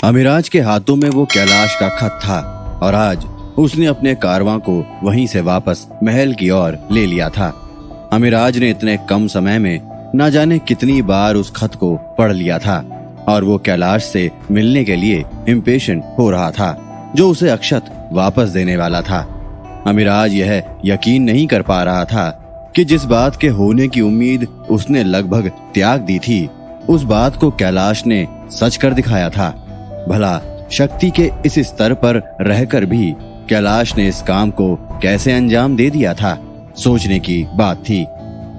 अमिराज के हाथों में वो कैलाश का खत था और आज उसने अपने कारवां को वहीं से वापस महल की ओर ले लिया था। अमिराज ने इतने कम समय में न जाने कितनी बार उस खत को पढ़ लिया था और वो कैलाश से मिलने के लिए इम्पेशेंट हो रहा था, जो उसे अक्षत वापस देने वाला था। अमिराज यह यकीन नहीं कर पा रहा था कि जिस बात के होने की उम्मीद उसने लगभग त्याग दी थी, उस बात को कैलाश ने सच कर दिखाया था। भला शक्ति के इस स्तर पर रहकर भी कैलाश ने इस काम को कैसे अंजाम दे दिया था, सोचने की बात थी।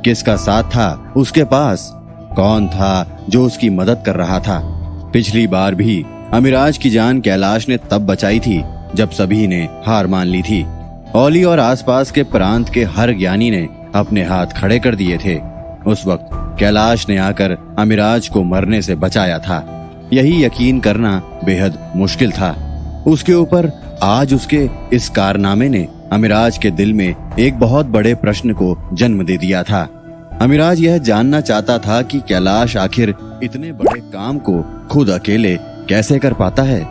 किसका साथ था उसके पास? कौन था जो उसकी मदद कर रहा था? पिछली बार भी अमिराज की जान कैलाश ने तब बचाई थी जब सभी ने हार मान ली थी। औली और आसपास के प्रांत के हर ज्ञानी ने अपने हाथ खड़े कर दिए थे। उस वक्त कैलाश ने आकर अमिराज को मरने से बचाया था। यही यकीन करना बेहद मुश्किल था। उसके ऊपर आज उसके इस कारनामे ने अमिराज के दिल में एक बहुत बड़े प्रश्न को जन्म दे दिया था। अमिराज यह जानना चाहता था कि कैलाश आखिर इतने बड़े काम को खुद अकेले कैसे कर पाता है।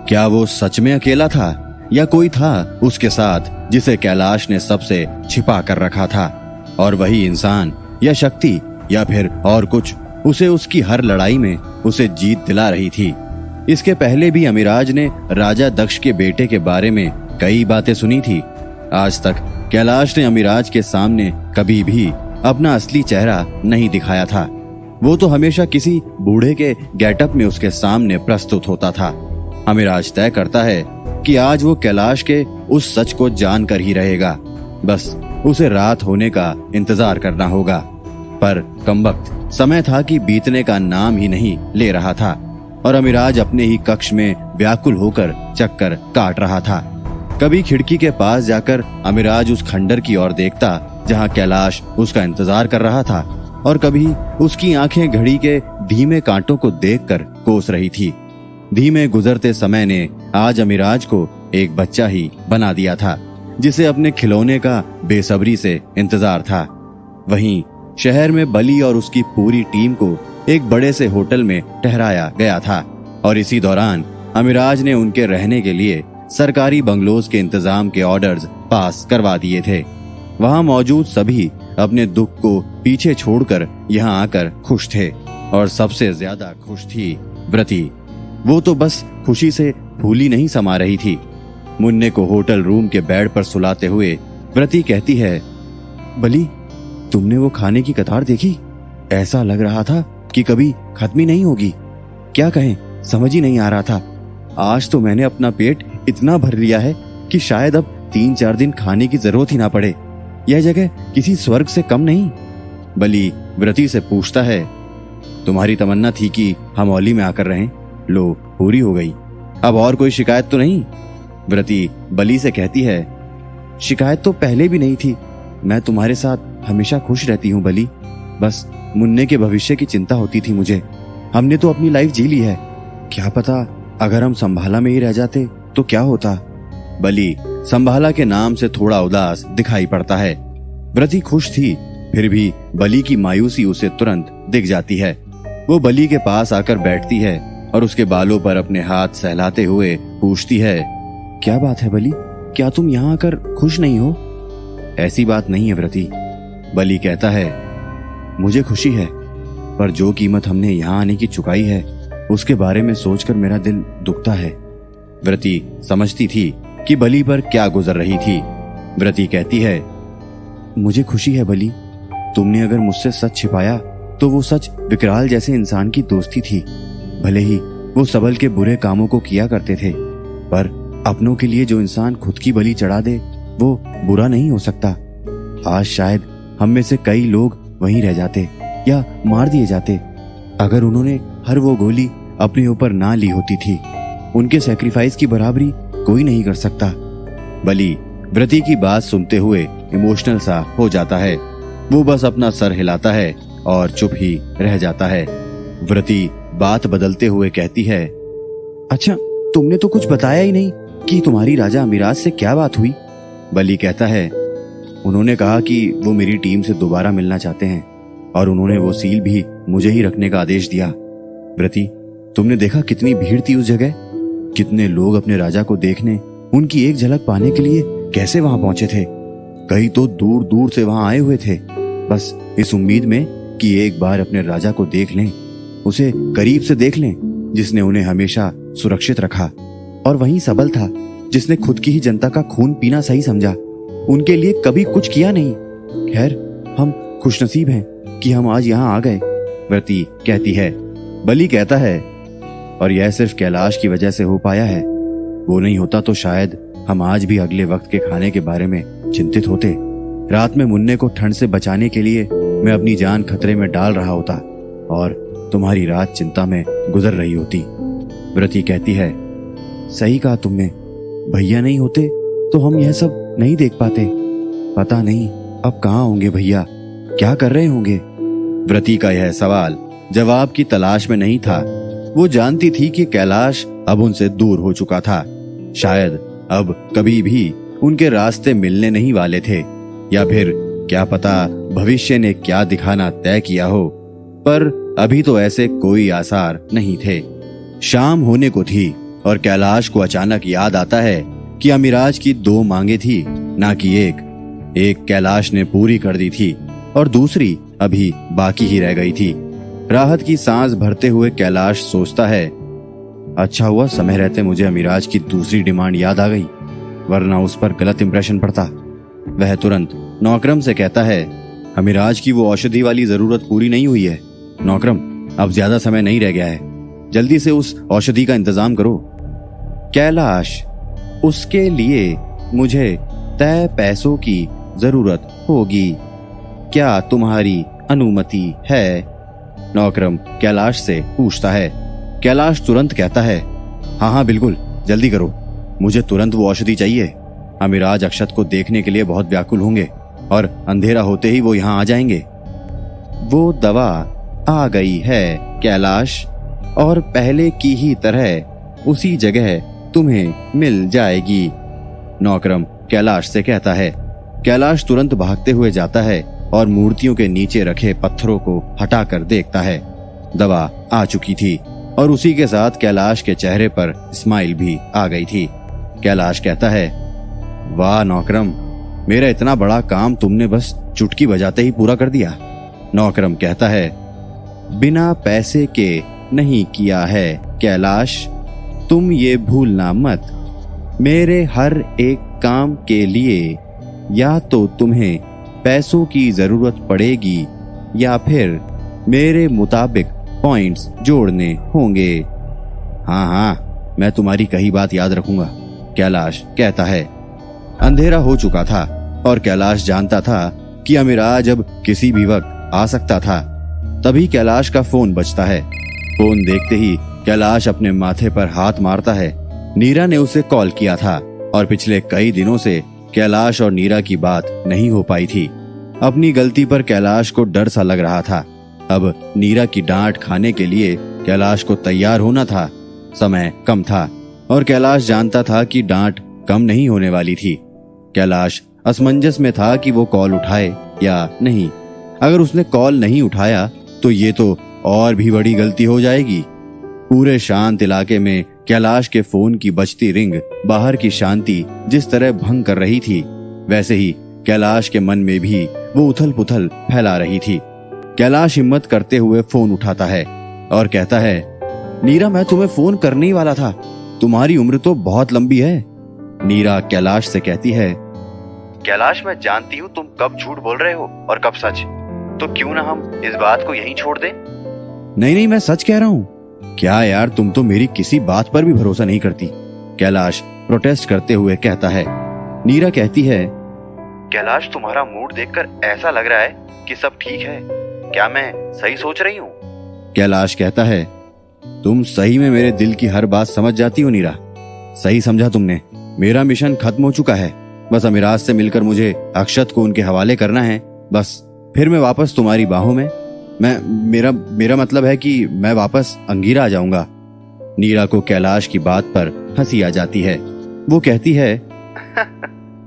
क्या वो सच में अकेला था या कोई था उसके साथ जिसे कैलाश ने सबसे छिपा कर रखा था, और वही इंसान या शक्ति या फिर और कुछ उसे उसकी हर लड़ाई में उसे जीत दिला रही थी। इसके पहले भी अमिराज ने राजा दक्ष के बेटे के बारे में कई बातें सुनी थी। आज तक कैलाश ने अमिराज के सामने कभी भी अपना असली चेहरा नहीं दिखाया था। वो तो हमेशा किसी बूढ़े के गेटअप में उसके सामने प्रस्तुत होता था। अमिराज तय करता है कि आज वो कैलाश के उस सच को जानकर ही रहेगा। बस उसे रात होने का इंतजार करना होगा। पर कमबख्त समय था कि बीतने का नाम ही नहीं ले रहा था और अमिराज अपने ही कक्ष में व्याकुल होकर चक्कर काट रहा था। कभी खिड़की के पास जाकर अमिराज उस खंडर की ओर देखता जहां कैलाश उसका इंतजार कर रहा था, और कभी उसकी आंखें घड़ी के धीमे कांटों को देखकर कोस रही थी। धीमे गुजरते समय ने आज अमिराज को एक बच्चा ही बना दिया था, जिसे अपने खिलौने का बेसब्री से इंतजार था। वहीं शहर में बली और उसकी पूरी टीम को एक बड़े से होटल में ठहराया गया था और इसी दौरान अमिराज ने उनके रहने के लिए सरकारी बंगलोज के इंतजाम के ऑर्डर्स पास करवा दिए थे। वहां मौजूद सभी अपने दुख को पीछे छोड़कर यहां आकर खुश थे, और सबसे ज्यादा खुश थी व्रती। वो तो बस खुशी से फूली नहीं समा रही थी। मुन्ने को होटल रूम के बेड पर सुलाते हुए व्रती कहती है, बली, तुमने वो खाने की कतार देखी? ऐसा लग रहा था कि कभी खत्म ही नहीं होगी। क्या कहें, समझ ही नहीं आ रहा था। आज तो मैंने अपना पेट इतना भर लिया है कि शायद अब 3-4 दिन खाने की जरूरत ही ना पड़े। यह जगह किसी स्वर्ग से कम नहीं। बली व्रती से पूछता है, तुम्हारी तमन्ना थी कि हम औली में आकर रहें, लो पूरी हो गई। अब और कोई शिकायत तो नहीं? व्रती बली से कहती है, शिकायत तो पहले भी नहीं थी। मैं तुम्हारे साथ हमेशा खुश रहती हूँ बली। बस मुन्ने के भविष्य की चिंता होती थी मुझे। हमने तो अपनी लाइफ जी ली है, क्या पता अगर हम संभाला में ही रह जाते तो क्या होता। बली संभाला के नाम से थोड़ा उदास दिखाई पड़ता है। व्रती खुश थी, फिर भी बली की मायूसी उसे तुरंत दिख जाती है। वो बली के पास आकर बैठती है और उसके बालों पर अपने हाथ सहलाते हुए पूछती है, क्या बात है बली, क्या तुम यहाँ आकर खुश नहीं हो? ऐसी बात नहीं है व्रती, बली कहता है, मुझे खुशी है, पर जो कीमत हमने यहाँ आने की चुकाई है उसके बारे में सोचकर मेरा दिल दुखता है। व्रती समझती थी कि बली पर क्या गुजर रही थी। व्रती कहती है, मुझे खुशी है बली, तुमने अगर मुझसे सच छिपाया तो वो सच विकराल जैसे इंसान की दोस्ती थी। भले ही वो सबल के बुरे कामों को किया करते थे, पर अपनों के लिए जो इंसान खुद की बलि चढ़ा दे वो बुरा नहीं हो सकता। आज शायद हम में से कई लोग वहीं रह जाते या मार दिए जाते अगर उन्होंने हर वो गोली अपने ऊपर ना ली होती थी। उनके सैक्रिफाइस की बराबरी कोई नहीं कर सकता। बली व्रती की बात सुनते हुए इमोशनल सा हो जाता है। वो बस अपना सर हिलाता है और चुप ही रह जाता है। व्रती बात बदलते हुए कहती है, अच्छा तुमने तो कुछ बताया ही नहीं कि तुम्हारी राजा अमिराज से क्या बात हुई। बली कहता है, उन्होंने कहा कि वो मेरी टीम से दोबारा मिलना चाहते हैं और उन्होंने वो सील भी मुझे ही रखने का आदेश दिया। व्रती, तुमने देखा कितनी भीड़ थी उस जगह? कितने लोग अपने राजा को देखने, उनकी एक झलक पाने के लिए कैसे वहां पहुंचे थे। कई तो दूर दूर से वहां आए हुए थे, बस इस उम्मीद में कि एक बार अपने राजा को देख लें, उसे करीब से देख लें, जिसने उन्हें हमेशा सुरक्षित रखा। और वहीं सबल था, जिसने खुद की ही जनता का खून पीना सही समझा, उनके लिए कभी कुछ किया नहीं। खैर, हम खुशनसीब हैं कि हम आज यहाँ आ गए, व्रती कहती है। बलि कहता है, और यह सिर्फ कैलाश की वजह से हो पाया है। वो नहीं होता तो शायद हम आज भी अगले वक्त के खाने के बारे में चिंतित होते। रात में मुन्ने को ठंड से बचाने के लिए मैं अपनी जान खतरे में डाल रहा होता और तुम्हारी रात चिंता में गुजर रही होती। व्रती कहती है, सही कहा तुमने। भैया नहीं होते तो हम यह सब नहीं देख पाते। पता नहीं अब कहाँ होंगे भैया, क्या कर रहे होंगे। व्रती का यह सवाल जवाब की तलाश में नहीं था। वो जानती थी कि कैलाश अब उनसे दूर हो चुका था। शायद अब कभी भी उनके रास्ते मिलने नहीं वाले थे, या फिर क्या पता भविष्य ने क्या दिखाना तय किया हो। पर अभी तो ऐसे कोई आसार नहीं थे। शाम होने को थी और कैलाश को अचानक याद आता है कि अमिराज की 2 मांगे थी, ना कि एक कैलाश ने पूरी कर दी थी और दूसरी अभी बाकी ही रह गई थी। राहत की सांस भरते हुए कैलाश सोचता है, अच्छा हुआ समय रहते मुझे अमिराज की दूसरी डिमांड याद आ गई, वरना उस पर गलत इंप्रेशन पड़ता। वह तुरंत नौकरम से कहता है, अमिराज की वो औषधि वाली जरूरत पूरी नहीं हुई है। नौकरम, अब ज्यादा समय नहीं रह गया है, जल्दी से उस औषधि का इंतजाम करो। कैलाश, उसके लिए मुझे तय पैसों की जरूरत होगी, क्या तुम्हारी अनुमति है? नौकरम कैलाश से पूछता है। कैलाश तुरंत कहता है, हाँ हाँ बिल्कुल, जल्दी करो, मुझे तुरंत वो औषधि चाहिए। अमिराज अक्षत को देखने के लिए बहुत व्याकुल होंगे और अंधेरा होते ही वो यहाँ आ जाएंगे। वो दवा आ गई है कैलाश, और पहले की ही तरह उसी जगह तुम्हें मिल जाएगी, नौकरम कैलाश से कहता है। कैलाश तुरंत भागते हुए जाता है और मूर्तियों के नीचे रखे पत्थरों को हटाकर देखता है। दवा आ चुकी थी और उसी के साथ कैलाश के चेहरे पर स्माइल भी आ गई थी। कैलाश कहता है, वाह नौकरम, मेरा इतना बड़ा काम तुमने बस चुटकी बजाते ही पूरा कर दिया। नौकरम कहता है, बिना पैसे के नहीं किया है कैलाश, तुम ये भूलना मत। मेरे हर एक काम के लिए या तो तुम्हें पैसों की जरूरत पड़ेगी या फिर मेरे मुताबिक पॉइंट्स जोड़ने होंगे। हाँ हाँ, मैं तुम्हारी कही बात याद रखूंगा, कैलाश कहता है। अंधेरा हो चुका था और कैलाश जानता था कि अमिराज अब किसी भी वक्त आ सकता था। तभी कैलाश का फोन बजता है। फोन देखते ही कैलाश अपने माथे पर हाथ मारता है। नीरा ने उसे कॉल किया था और पिछले कई दिनों से कैलाश और नीरा की बात नहीं हो पाई थी। अपनी गलती पर कैलाश को डर सा लग रहा था। अब नीरा की डांट खाने के लिए कैलाश को तैयार होना था। समय कम था और कैलाश जानता था कि डांट कम नहीं होने वाली थी। कैलाश असमंजस में था कि वो कॉल उठाए या नहीं। अगर उसने कॉल नहीं उठाया तो ये तो और भी बड़ी गलती हो जाएगी। पूरे शांत इलाके में कैलाश के फोन की बजती रिंग बाहर की शांति जिस तरह भंग कर रही थी, वैसे ही कैलाश के मन में भी वो उथल पुथल फैला रही थी। कैलाश हिम्मत करते हुए फोन उठाता है और कहता है, नीरा, मैं तुम्हें फोन करने ही वाला था, तुम्हारी उम्र तो बहुत लंबी है। नीरा कैलाश से कहती है, कैलाश, मैं जानती हूँ तुम कब झूठ बोल रहे हो और कब सच, तो क्यों ना हम इस बात को यहीं छोड़ दें। नहीं नहीं, मैं सच कह रहा हूँ। क्या यार, तुम तो मेरी किसी बात पर भी भरोसा नहीं करती, कैलाश प्रोटेस्ट करते हुए कहता है। नीरा कहती है, कैलाश, तुम्हारा मूड देखकर ऐसा लग रहा है कि सब ठीक है, क्या मैं सही सोच रही हूँ? कैलाश कहता है, तुम सही में मेरे दिल की हर बात समझ जाती हो नीरा। सही समझा तुमने, मेरा मिशन खत्म हो चुका है। बस अमिराज से मिलकर मुझे अक्षत को उनके हवाले करना है, बस फिर मैं वापस तुम्हारी बाहों में। मेरा मतलब है कि मैं वापस अंगीरा आ जाऊंगा। नीरा को कैलाश की बात पर हंसी आ जाती है। वो कहती है,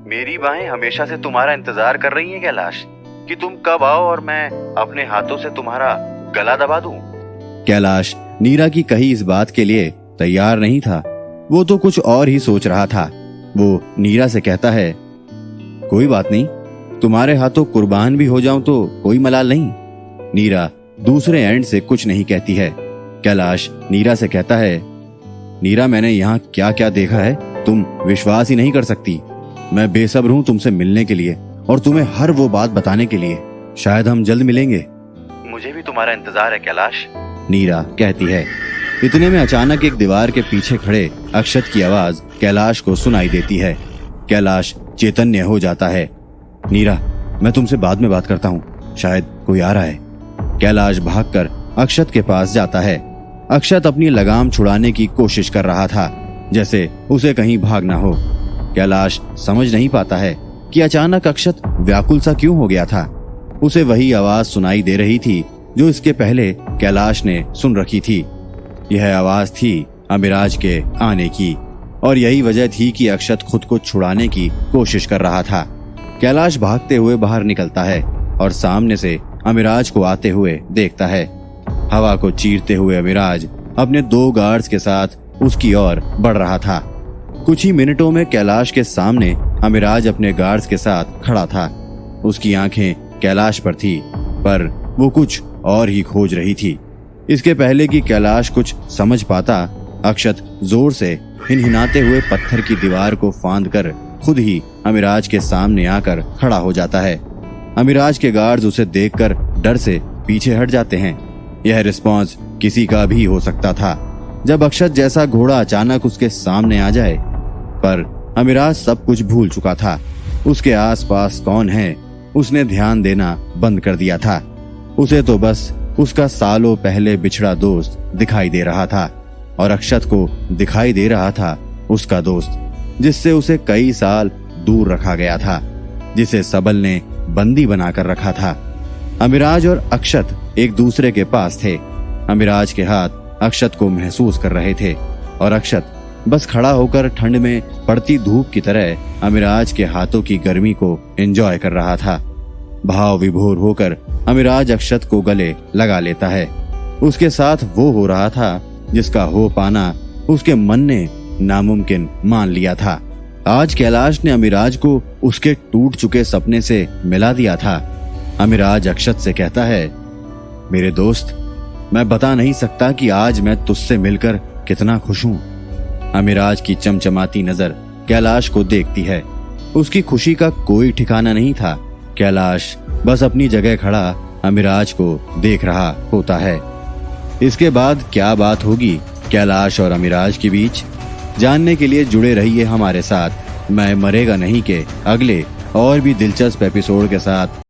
मेरी बाहें हमेशा से तुम्हारा इंतजार कर रही हैं कैलाश, कि तुम कब आओ और मैं अपने हाथों से तुम्हारा गला दबा दूं। कैलाश नीरा की कही इस बात के लिए तैयार नहीं था। वो तो कुछ और ही सोच रहा था। वो नीरा से कहता है, कोई बात नहीं, तुम्हारे हाथों कुर्बान भी हो जाऊं तो कोई मलाल नहीं। नीरा दूसरे एंड से कुछ नहीं कहती है। कैलाश नीरा से कहता है, नीरा मैंने यहाँ क्या क्या देखा है तुम विश्वास ही नहीं कर सकती। मैं बेसब्र हूँ तुमसे मिलने के लिए और तुम्हें हर वो बात बताने के लिए। शायद हम जल्द मिलेंगे। मुझे भी तुम्हारा इंतजार है कैलाश, नीरा कहती है। इतने में अचानक एक दीवार के पीछे खड़े अक्षत की आवाज कैलाश को सुनाई देती है। कैलाश चैतन्य हो जाता है। नीरा, मैं तुमसे बाद में बात करता हूँ, शायद कोई आ रहा है। कैलाश भागकर अक्षत के पास जाता है। अक्षत अपनी लगाम छुड़ाने की कोशिश कर रहा था, जैसे उसे कहीं भागना हो। कैलाश समझ नहीं पाता है कि अचानक अक्षत व्याकुल सा क्यों हो गया था। उसे वही आवाज सुनाई दे रही थी जो इसके पहले कैलाश ने सुन रखी थी। यह आवाज थी अमिराज के आने की, और यही वजह थी कि अक्षत खुद को छुड़ाने की कोशिश कर रहा था। कैलाश भागते हुए बाहर निकलता है और सामने से अमिराज को आते हुए देखता है। हवा को चीरते हुए अमिराज अपने 2 गार्ड्स के साथ उसकी ओर बढ़ रहा था। कुछ ही मिनटों में कैलाश के सामने अमिराज अपने गार्ड्स के साथ खड़ा था। उसकी आंखें कैलाश पर थी, पर वो कुछ और ही खोज रही थी। इसके पहले कि कैलाश कुछ समझ पाता, अक्षत जोर से हिनहिनाते हुए पत्थर की दीवार को फांदकर खुद ही अमिराज के सामने आकर खड़ा हो जाता है। अमिराज के गार्ड्स उसे देखकर डर से पीछे हट जाते हैं। यह रिस्पॉन्स किसी का भी हो सकता था जब अक्षत जैसा घोड़ा अचानक उसके सामने आ जाए, पर अमिराज सब कुछ भूल चुका था। उसके आसपास कौन है उसने ध्यान देना बंद कर दिया था। उसे तो बस उसका सालों पहले बिछड़ा दोस्त दिखाई दे रहा था, और अक्षत को दिखाई दे रहा था उसका दोस्त, जिससे उसे कई साल दूर रखा गया था, जिसे सबल ने बंदी बनाकर रखा था। अमिराज और अक्षत एक दूसरे के पास थे। अमिराज के हाथ अक्षत को महसूस कर रहे थे, और अक्षत बस खड़ा होकर ठंड में पड़ती धूप की तरह अमिराज के हाथों की गर्मी को एंजॉय कर रहा था। भाव विभोर होकर अमिराज अक्षत को गले लगा लेता है। उसके साथ वो हो रहा था जिसका हो पाना उसके मन ने नामुमकिन मान लिया था। आज कैलाश ने अमिराज को उसके टूट चुके सपने से मिला दिया था। अमिराज अक्षत से कहता है, मेरे दोस्त, मैं बता नहीं सकता कि आज मैं तुझसे मिलकर कितना खुश हूँ। अमिराज की चमचमाती नजर कैलाश को देखती है। उसकी खुशी का कोई ठिकाना नहीं था। कैलाश बस अपनी जगह खड़ा अमिराज को देख रहा होता है। इसके बाद क्या बात होगी कैलाश और अमिराज के बीच, जानने के लिए जुड़े रहिए हमारे साथ। मैं मरेगा नहीं के अगले और भी दिलचस्प एपिसोड के साथ।